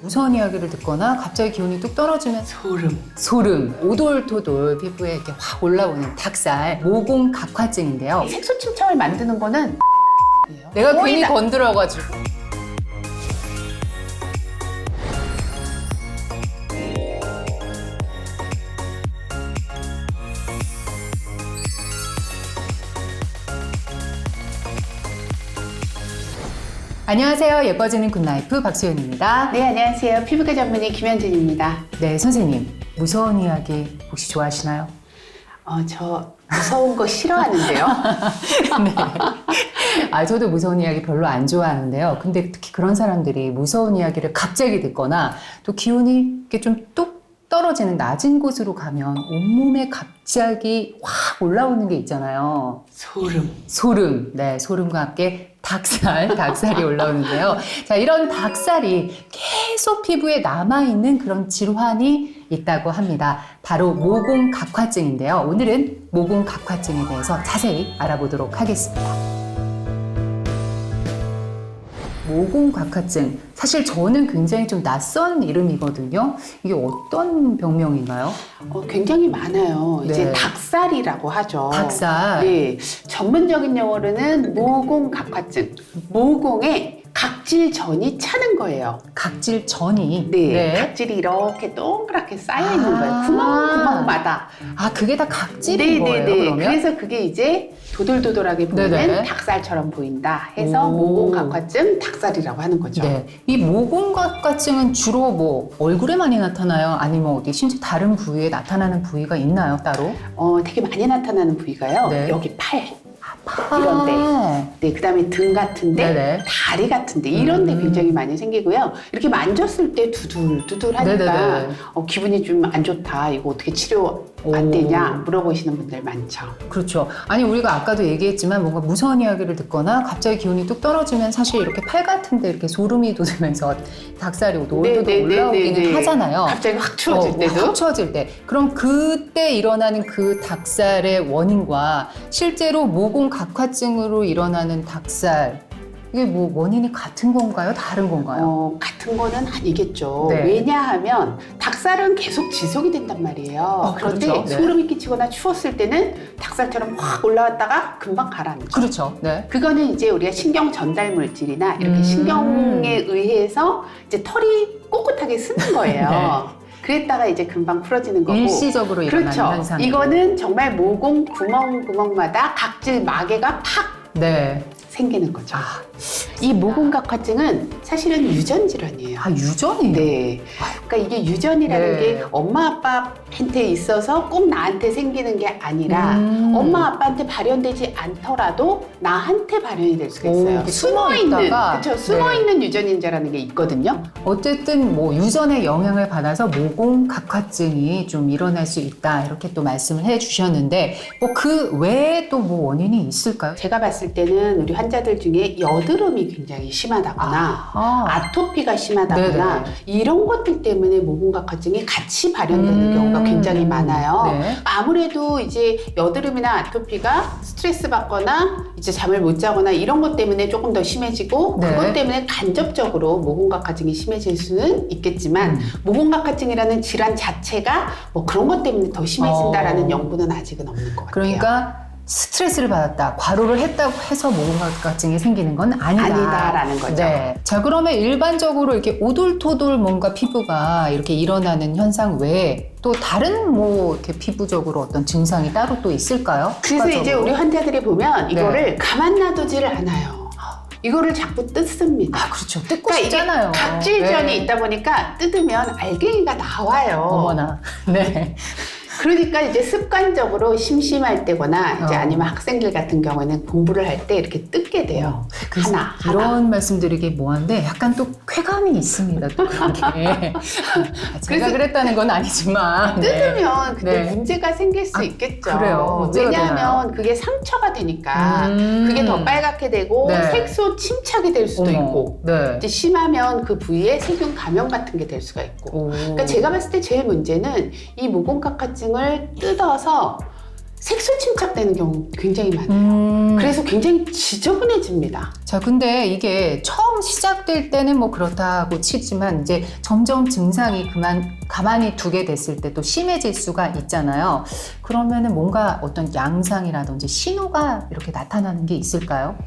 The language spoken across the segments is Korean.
무서운 이야기를 듣거나 갑자기 기온이 뚝 떨어지면 소름, 오돌토돌 피부에 이렇게 확 올라오는 닭살, 모공각화증인데요. 색소 침착을 만드는 거는 내가 거의 괜히 다- 건드려가지고. 안녕하세요. 예뻐지는 굿라이프 박소연입니다. 네, 안녕하세요. 피부과 전문의 김현진입니다. 네, 선생님. 무서운 이야기 혹시 좋아하시나요? 저 무서운 거 싫어하는데요. 네. 저도 무서운 이야기 별로 안 좋아하는데요. 근데 특히 그런 사람들이 무서운 이야기를 갑자기 듣거나 또 기온이 이렇게 좀 뚝 떨어지는 낮은 곳으로 가면 온몸에 갑자기 확 올라오는 게 있잖아요. 소름. 네, 소름과 함께 닭살이 올라오는데요. 자, 이런 닭살이 계속 피부에 남아있는 그런 질환이 있다고 합니다. 바로 모공각화증인데요. 오늘은 모공각화증에 대해서 자세히 알아보도록 하겠습니다. 모공각화증. 사실 저는 굉장히 좀 낯선 이름이거든요. 이게 어떤 병명인가요? 굉장히 많아요. 네. 이제 닭살이라고 하죠. 닭살. 네, 전문적인 용어로는 모공각화증. 모공에 각질전이 차는 거예요. 각질전이. 네, 각질이 이렇게 동그랗게 쌓여 있는 거예요. 구멍마다. 그게 다 각질인 거예요, 그러면? 그래서 그게 이제 도돌도돌하게 보이는 네네. 닭살처럼 보인다 해서 오. 모공각화증 닭살이라고 하는 거죠. 네. 이 모공각화증은 주로 뭐 얼굴에 많이 나타나요? 아니면 어디 심지어 다른 부위에 나타나는 부위가 있나요, 따로? 되게 많이 나타나는 부위가요. 네. 여기 팔. 이런데, 네, 그다음에 등 같은데, 네네. 다리 같은데 이런데 굉장히 많이 생기고요. 이렇게 만졌을 때 두들두들하니까 네네네. 기분이 좀 안 좋다. 이거 어떻게 치료 안 오. 되냐 물어보시는 분들 많죠. 그렇죠. 아니, 우리가 아까도 얘기했지만 뭔가 무서운 이야기를 듣거나 갑자기 기온이 뚝 떨어지면 사실 이렇게 팔 같은데 이렇게 소름이 돋으면서 닭살이 오돌오돌 올라오기는 하잖아요. 갑자기 확 추워질 때도. 확 추워질 때. 그럼 그때 일어나는 그 닭살의 원인과 실제로 모공각화증으로 일어나는 닭살, 이게 뭐 원인이 같은 건가요? 다른 건가요? 같은 거는 아니겠죠. 네. 왜냐하면 닭살은 계속 지속이 된단 말이에요. 그런데 그렇죠. 네. 소름이 끼치거나 추웠을 때는 닭살처럼 확 올라왔다가 금방 가라앉죠. 그렇죠. 네. 그거는 이제 우리가 신경 전달 물질이나 이렇게 신경에 의해서 이제 털이 꼿꼿하게 쓰는 거예요. 네. 그랬다가 이제 금방 풀어지는 거고. 일시적으로 일어나는 그렇죠. 현상. 이거는 정말 모공 구멍마다 각질 마개가 팍 네. 생기는 거죠. 이 모공각화증은 사실은 유전 질환이에요. 유전이요? 네. 그러니까 이게 유전이라는 네. 게 엄마 아빠한테 있어서 꼭 나한테 생기는 게 아니라 엄마 아빠한테 발현되지 않더라도 나한테 발현이 될 수가 있어요. 이렇게 숨어있다가. 그렇죠. 숨어있는 유전인자라는 게 있거든요. 어쨌든 뭐 유전의 영향을 받아서 모공각화증이 좀 일어날 수 있다, 이렇게 또 말씀을 해주셨는데 뭐 그 외에 또 뭐 원인이 있을까요? 제가 봤을 때는 우리 환자들 중에 여드름이 굉장히 심하다거나 아토피가 심하다거나 네네. 이런 것들 때문에 모공각화증이 같이 발현되는 경우가 굉장히 많아요. 네. 아무래도 이제 여드름이나 아토피가 스트레스 받거나 이제 잠을 못 자거나 이런 것 때문에 조금 더 심해지고 네. 그것 때문에 간접적으로 모공각화증이 심해질 수는 있겠지만 모공각화증이라는 질환 자체가 뭐 그런 것 때문에 더 심해진다라는 연구는 아직은 없는 것 같아요. 그러니까 스트레스를 받았다, 과로를 했다고 해서 모공각화증이 생기는 건 아니다라는 거죠. 네. 자, 그러면 일반적으로 이렇게 오돌토돌 뭔가 피부가 이렇게 일어나는 현상 외에 또 다른 뭐 이렇게 피부적으로 어떤 증상이 따로 또 있을까요? 그래서 이제 추가적으로? 우리 환자들이 보면 이거를 네. 가만 놔두지를 않아요. 이거를 자꾸 뜯습니다. 그렇죠. 뜯고 그러니까 싶잖아요. 이게 각질전이 네. 있다 보니까 뜯으면 알갱이가 나와요. 어머나. 네. 그러니까 이제 습관적으로 심심할 때거나 이제 아니면 학생들 같은 경우에는 공부를 할 때 이렇게 뜯게 돼요. 그래서 하나. 이런 말씀드리기 뭐한데 약간 또 쾌감이 있습니다. 또 그런 게. 제가 그래서 그랬다는 건 아니지만. 뜯으면 근데 네. 문제가 생길 수 있겠죠. 그래요. 문제가 왜냐하면 되나요? 그게 상처가 되니까 그게 더 빨갛게 되고 네. 색소 침착이 될 수도 어머. 있고 네. 이제 심하면 그 부위에 세균 감염 같은 게 될 수가 있고. 오. 그러니까 제가 봤을 때 제일 문제는 이 모공각화증을 뜯어서 색소 침착되는 경우 굉장히 많아요. 그래서 굉장히 지저분해집니다. 자, 근데 이게 처음 시작될 때는 뭐 그렇다고 치지만 이제 점점 증상이 가만히 두게 됐을 때 또 심해질 수가 있잖아요. 그러면은 뭔가 어떤 양상이라든지 신호가 이렇게 나타나는 게 있을까요?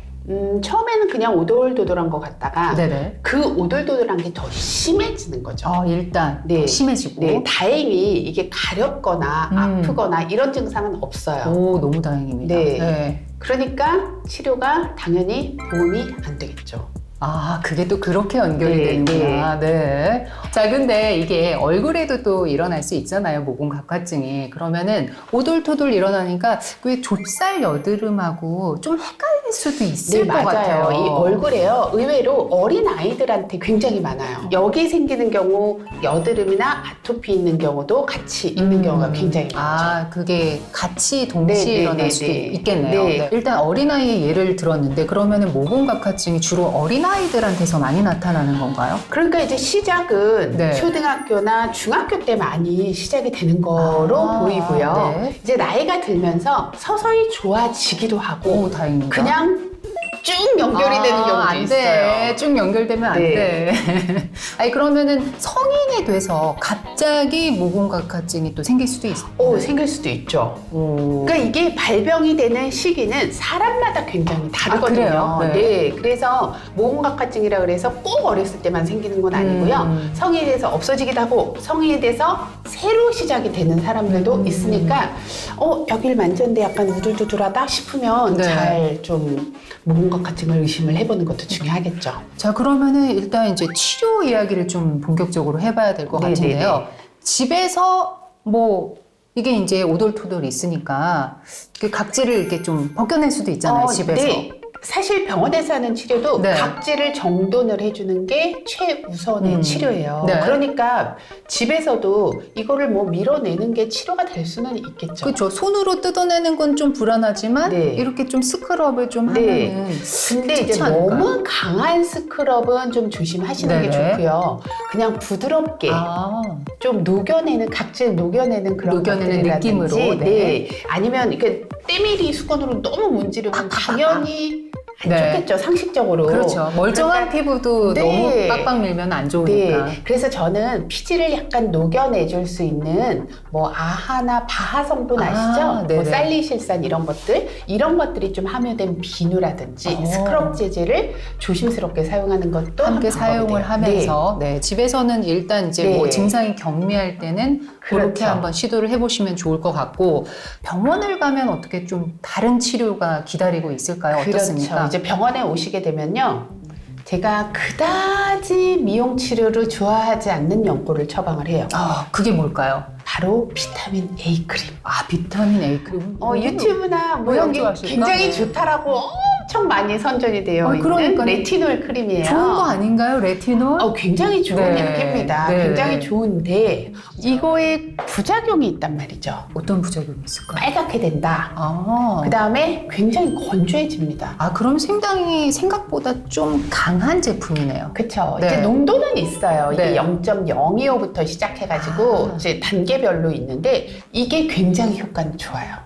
처음에는 그냥 오돌도돌한 것 같다가 네네. 그 오돌도돌한 게 더 심해지는 거죠. 일단 네. 더 심해지고. 네, 다행히 이게 가렵거나 아프거나 이런 증상은 없어요. 오, 너무 다행입니다. 네. 그러니까 치료가 당연히 도움이 안 되겠죠. 아, 그게 또 그렇게 연결이 네, 되는구나. 네. 자, 근데 이게 얼굴에도 또 일어날 수 있잖아요. 모공각화증이. 그러면은 오돌토돌 일어나니까 그 좁쌀 여드름하고 좀 헷갈릴 수도 있을 것 같아요. 이 얼굴에요. 의외로 어린 아이들한테 굉장히 많아요. 여기 생기는 경우 여드름이나 아토피 있는 경우도 같이 있는 경우가 굉장히 많죠. 아, 그게 같이 동시에 네, 일어날 네, 수도 네. 있겠네요. 네. 네. 일단 어린아이의 예를 들었는데 그러면은 모공각화증이 주로 어린아이들한테서 많이 나타나는 건가요? 그러니까 이제 시작은 네. 초등학교나 중학교 때 많이 시작이 되는 거로 보이고요. 네. 이제 나이가 들면서 서서히 좋아지기도 하고 오, 다행입니다. 그냥 쭉 연결이 되는 경우도 안 있어요. 돼. 쭉 연결되면 안 네. 돼. 아니, 그러면은 성인이 돼서 갑자기 모공각화증이 또 생길 수도 있어요. 생길 수도 있죠. 그러니까 이게 발병이 되는 시기는 사람마다 굉장히 다르거든요. 그래요? 네. 그래서 모공각화증이라 그래서 꼭 어렸을 때만 생기는 건 아니고요. 성인이 돼서 없어지기도 하고 성인이 돼서 새로 시작이 되는 사람들도 있으니까 여길 만졌는데 약간 우둘두둘하다 싶으면 네. 잘 좀 모공각화증을 의심을 해보는 것도 중요하겠죠. 자, 그러면은 일단 이제 치료 이야기를 좀 본격적으로 해봐야 될 것 네네네. 같은데요. 집에서 뭐 이게 이제 오돌토돌 있으니까 이렇게 각질을 이렇게 좀 벗겨낼 수도 있잖아요, 집에서. 네. 사실 병원에서 하는 치료도 네. 각질을 정돈을 해주는 게 최우선의 치료예요. 네. 그러니까 집에서도 이거를 뭐 밀어내는 게 치료가 될 수는 있겠죠. 그렇죠. 손으로 뜯어내는 건 좀 불안하지만 네. 이렇게 좀 스크럽을 좀 네. 하면은 근데 이제 좋지 않을까요? 너무 강한 스크럽은 좀 조심하시는 게 네네. 좋고요. 그냥 부드럽게 좀 녹여내는 각질 녹여내는 그런 녹여내는 것들이라든지, 느낌으로, 네. 아니면 이렇게 때밀이 수건으로 너무 문지르면 당연히 안 네. 좋겠죠, 상식적으로. 그렇죠. 멀쩡한 그러니까 피부도 네. 너무 빡빡 밀면 안 좋으니까. 네, 그래서 저는 피지를 약간 녹여내줄 수 있는 뭐 아하나 바하 성분 아시죠? 네네. 뭐 살리실산 이런 것들이 좀 함유된 비누라든지 스크럽 재질을 조심스럽게 사용하는 것도 함께 한 사용을 방법이 돼요. 하면서 네, 집에서는 일단 이제 뭐 네. 증상이 경미할 때는 그렇게 그렇죠. 한번 시도를 해보시면 좋을 것 같고 병원을 가면 어떻게 좀 다른 치료가 기다리고 있을까요? 어떻습니까? 그렇죠. 이제 병원에 오시게 되면요. 제가 그다지 미용 치료를 좋아하지 않는 연고를 처방을 해요. 그게 뭘까요? 바로 비타민 A 크림. 비타민 A 크림. 유튜브나 뭐 모양 여기 좋아하실까? 굉장히 네. 좋다라고 엄청 많이 선전이 되어 있는 그러니까요. 레티놀 크림이에요. 좋은 거 아닌가요? 레티놀? 굉장히 좋은 네. 약입니다. 네. 굉장히 좋은데 이거에 부작용이 있단 말이죠. 어떤 부작용이 있을까요? 빨갛게 된다. 그 다음에 굉장히 건조해집니다. 그럼 상당히 생각보다 좀 강한 제품이네요. 그쵸. 네. 이제 농도는 있어요. 이게 네. 0.025부터 시작해가지고 이제 단계별로 있는데 이게 굉장히 효과는 좋아요.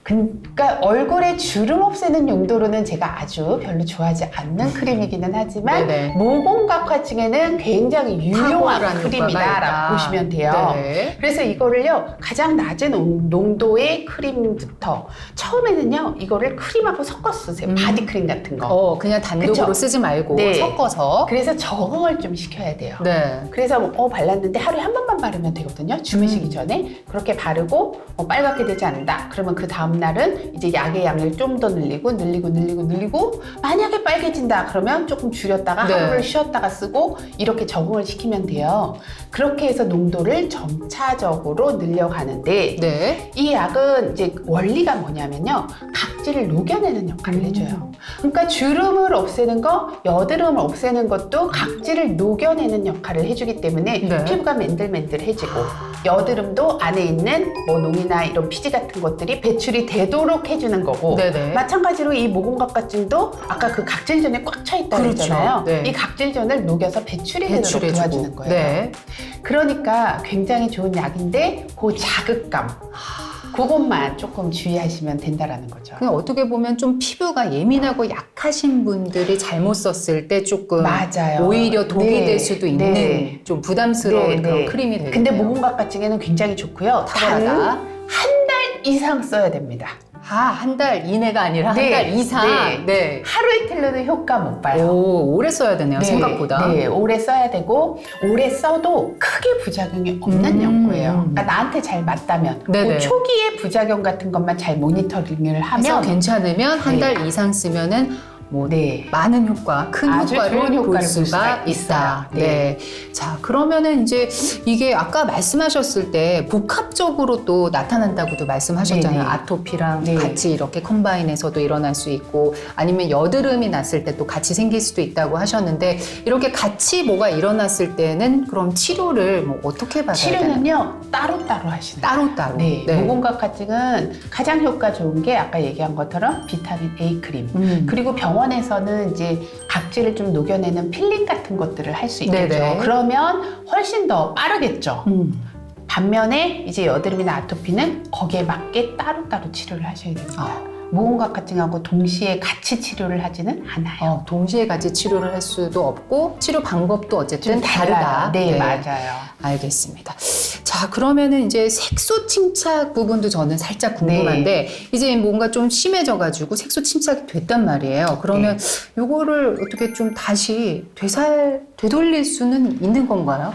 그러니까 얼굴에 주름 없애는 용도로는 제가 아주 별로 좋아하지 않는 크림이기는 하지만 네네. 모공각화증에는 굉장히 유용한 탁월한 효과가 있다. 크림이다라고 보시면 돼요. 네. 그래서 이거를요 가장 낮은 농도의 크림부터 처음에는요 이거를 크림하고 섞어 쓰세요. 바디크림 같은 거. 그냥 단독으로 그쵸? 쓰지 말고 네. 섞어서. 그래서 적응을 좀 시켜야 돼요. 네. 그래서 발랐는데 하루에 한 번만 바르면 되거든요. 주무시기 전에 그렇게 바르고 빨갛게 되지 않는다. 그러면 그 다음 날은 이제 약의 양을 좀 더 늘리고 만약에 빨개진다 그러면 조금 줄였다가 네. 하루를 쉬었다가 쓰고 이렇게 적응을 시키면 돼요. 그렇게 해서 농도를 점차적으로 늘려가는데 네. 이 약은 이제 원리가 뭐냐면요. 각질을 녹여내는 역할을 해줘요. 그러니까 주름을 없애는 거, 여드름을 없애는 것도 각질을 녹여내는 역할을 해주기 때문에 네. 피부가 맨들맨들해지고 여드름도 안에 있는 뭐 농이나 이런 피지 같은 것들이 배출이 되도록 해주는 거고 네네. 마찬가지로 이 모공각화증도 아까 그 각질전에 꽉 차 있다고 그렇죠. 했잖아요. 네. 이 각질전을 녹여서 배출이 되도록 배출해주고. 도와주는 거예요. 네. 그러니까 굉장히 좋은 약인데 그 자극감 그것만 조금 주의하시면 된다라는 거죠. 그냥 어떻게 보면 좀 피부가 예민하고 약하신 분들이 잘못 썼을 때 조금 맞아요. 오히려 독이 네. 될 수도 있는 네. 좀 부담스러운 네, 그런 네. 크림이 되겠네요. 근데 모공각화증에는 굉장히 좋고요. 탁월하다. 단 한 달 이상 써야 됩니다. 한 달 이내가 아니라 네. 한 달 이상. 네. 네. 하루 이틀로는 효과 못 봐요. 오, 오래 써야 되네요. 생각보다. 네, 오래 써야 되고 오래 써도 크게 부작용이 없는 연고예요. 그러니까 나한테 잘 맞다면 네네. 그 초기의 부작용 같은 것만 잘 모니터링을 그래서 하면 괜찮으면 한 네. 달 이상 쓰면은 뭐 네. 많은 효과, 큰 아주 좋은 효과를 볼 효과를 볼 수가 수가 있다. 있어요. 네. 네. 자, 그러면은 이제 이게 아까 말씀하셨을 때 복합적으로 또 나타난다고도 말씀하셨잖아요. 네네. 아토피랑 네. 같이 이렇게 컴바인해서도 일어날 수 있고 아니면 여드름이 났을 때 또 같이 생길 수도 있다고 하셨는데 이렇게 같이 뭐가 일어났을 때는 그럼 치료를 뭐 어떻게 받아야 되나요? 치료는요 따로따로 하시는 거예요. 따로따로. 네, 모공각화증은 가장 효과 좋은 게 아까 얘기한 것처럼 비타민 A 크림. 그리고 병원에서는 이제 각질을 좀 녹여내는 필링 같은 것들을 할 수 있겠죠. 네네. 그러면 훨씬 더 빠르겠죠. 반면에 이제 여드름이나 아토피는 거기에 맞게 따로따로 치료를 하셔야 됩니다. 모공각화증하고 동시에 같이 치료를 하지는 않아요. 동시에 같이 치료를 할 수도 없고 치료 방법도 어쨌든 좀 다르다. 네, 맞아요. 알겠습니다. 자, 그러면은 이제 색소 침착 부분도 저는 살짝 궁금한데 이제 뭔가 좀 심해져가지고 색소 침착이 됐단 말이에요. 그러면 요거를 어떻게 좀 다시 되돌릴 수는 있는 건가요?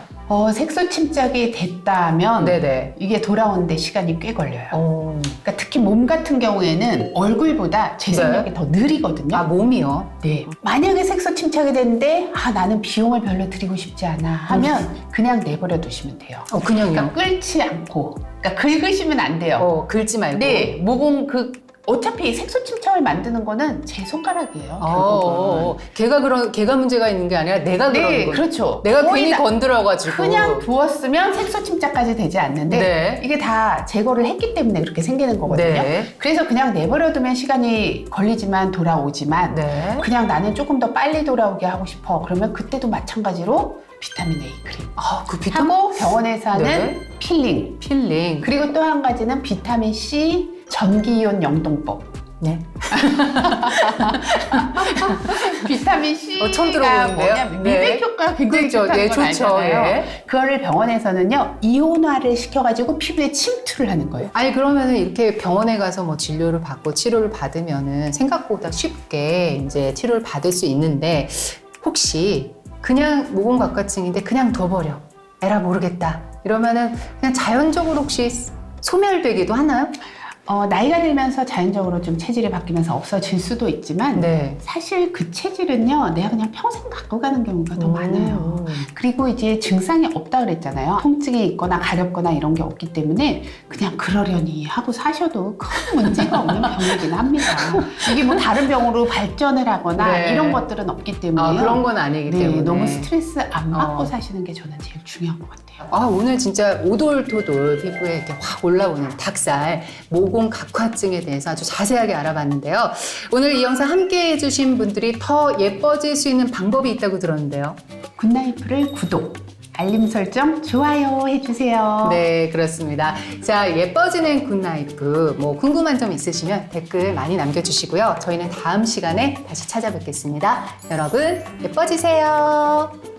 색소 침착이 됐다면 네네. 이게 돌아오는데 시간이 꽤 걸려요. 그러니까 특히 몸 같은 경우에는 얼굴보다 재생력이 더 느리거든요. 몸이요? 네. 만약에 색소 침착이 됐는데 나는 비용을 별로 들이고 싶지 않아 하면 그냥 내버려 두시면 돼요. 그냥요? 그러니까 끓지 않고 그러니까 긁으시면 안 돼요. 긁지 말고. 네. 모공 어차피 색소 침착을 만드는 거는 제 손가락이에요. 결국은. 걔가 문제가 있는 게 아니라 내가 그러는 네, 거예요. 그렇죠. 내가 거의 괜히 다 건드려가지고. 그냥 부었으면 색소 침착까지 되지 않는데 네. 이게 다 제거를 했기 때문에 그렇게 생기는 거거든요. 네. 그래서 그냥 내버려두면 시간이 걸리지만 돌아오지만 네. 그냥 나는 조금 더 빨리 돌아오게 하고 싶어. 그러면 그때도 마찬가지로 비타민 A 크림 그 비타민 하고 병원에서 하는 네. 필링 그리고 또 한 가지는 비타민 C 전기이온 영동법. 네. 비타민 C가 처음 들어보는데요? 뭐냐면 미백 효과가 굉장히 그렇죠. 좋다는 건 좋죠. 알잖아요. 그거를 병원에서는요 이온화를 시켜가지고 피부에 침투를 하는 거예요. 아니 그러면은 이렇게 병원에 가서 뭐 진료를 받고 치료를 받으면은 생각보다 쉽게 이제 치료를 받을 수 있는데 혹시 그냥 모공각화증인데 그냥 둬버려. 에라 모르겠다. 이러면은 그냥 자연적으로 혹시 소멸되기도 하나요? 나이가 들면서 자연적으로 좀 체질이 바뀌면서 없어질 수도 있지만 네. 사실 그 체질은요 내가 그냥 평생 갖고 가는 경우가 더 많아요. 그리고 이제 증상이 없다 그랬잖아요. 통증이 있거나 가렵거나 이런 게 없기 때문에 그냥 그러려니 하고 사셔도 큰 문제가 없는 병이긴 합니다. 이게 뭐 다른 병으로 발전을 하거나 네. 이런 것들은 없기 때문에 그런 건 아니기 때문에 너무 스트레스 안 받고 사시는 게 저는 제일 중요한 것 같아요. 오늘 진짜 오돌토돌 피부에 이렇게 확 올라오는 닭살, 모공 각화증에 대해서 아주 자세하게 알아봤는데요. 오늘 이 영상 함께 해주신 분들이 더 예뻐질 수 있는 방법이 있다고 들었는데요. 굿나이프를 구독, 알림 설정, 좋아요 해주세요. 네, 그렇습니다. 자, 예뻐지는 굿나이프 뭐 궁금한 점 있으시면 댓글 많이 남겨주시고요. 저희는 다음 시간에 다시 찾아뵙겠습니다. 여러분, 예뻐지세요.